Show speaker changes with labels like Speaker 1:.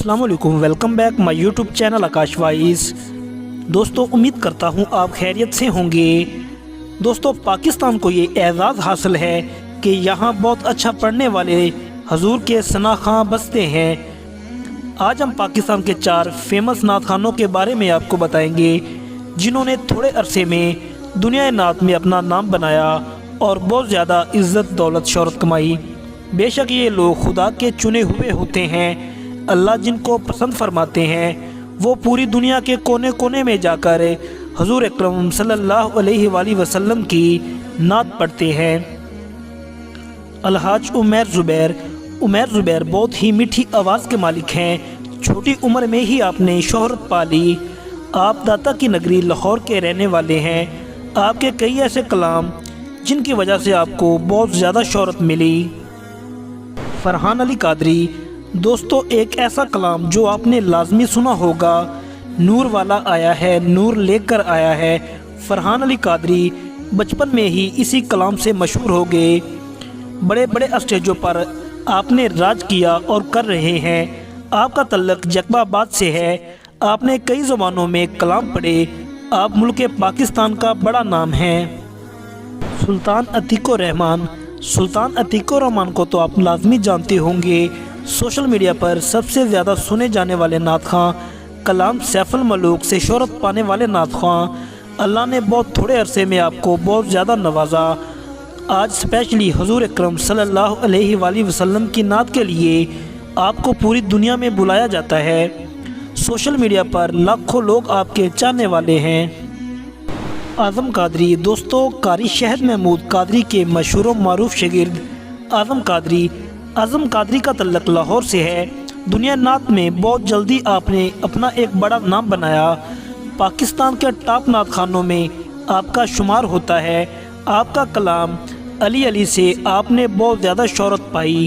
Speaker 1: अस्सलाम वालेकुम, welcome back my YouTube channel Akash vice. दोस्तों, उम्मीद करता हूँ आप खैरियत से होंगे। दोस्तों, पाकिस्तान को ये एज़ाज़ हासिल है कि यहाँ बहुत अच्छा पढ़ने वाले हजूर के सना खां बसते हैं। आज हम पाकिस्तान के 4 फेमस नात खानों के बारे में आपको बताएंगे जिन्होंने थोड़े अरसे में दुनिया नात में अपना नाम बनाया और बहुत ज़्यादा इज़्ज़त दौलत शोहरत कमाई। बेशक ये लोग खुदा के चुने हुए होते हैं। अल्लाह जिनको पसंद फरमाते हैं वो पूरी दुनिया के कोने कोने में जाकर हजूर अकरम सल्लल्लाहु अलैहि वसल्लम की नात पढ़ते हैं। अलहाज उमैर ज़ुबैर बहुत ही मीठी आवाज़ के मालिक हैं। छोटी उम्र में ही आपने शोहरत पाली। आप दाता की नगरी लाहौर के रहने वाले हैं। आपके कई ऐसे कलाम जिनकी वजह से आपको बहुत ज़्यादा शोहरत मिली। फरहान अली कादरी, दोस्तों, एक ऐसा कलाम जो आपने लाजमी सुना होगा, नूर वाला आया है, नूर लेकर आया है। फरहान अली कादरी बचपन में ही इसी कलाम से मशहूर हो गए। बड़े बड़े स्टेजों पर आपने राज किया और कर रहे हैं। आपका तल्लक जकबाबाद से है। आपने कई ज़बानों में कलाम पढ़े। आप मुल्क पाकिस्तान का बड़ा नाम है। सुल्तान अतीकुर रहमान को तो आप लाजमी जानते होंगे। सोशल मीडिया पर सबसे ज़्यादा सुने जाने वाले नात खां, कलाम सैफुल मलूक से शोहरत पाने वाले नात खां। अल्लाह ने बहुत थोड़े अरसे में आपको बहुत ज़्यादा नवाजा। आज स्पेशली हुजूर अकरम सल्लल्लाहु अलैहि वसल्लम की नात के लिए आपको पूरी दुनिया में बुलाया जाता है। सोशल मीडिया पर लाखों लोग आपके चाहने वाले हैं। आज़म कादरी, दोस्तों, कारी शहद महमूद कादरी के मशहूर व मारूफ शागिर्द आज़म कादरी का तल्लक लाहौर से है। दुनिया नात में बहुत जल्दी आपने अपना एक बड़ा नाम बनाया। पाकिस्तान के टॉप नात खानों में आपका शुमार होता है। आपका कलाम अली अली से आपने बहुत ज़्यादा शोहरत पाई।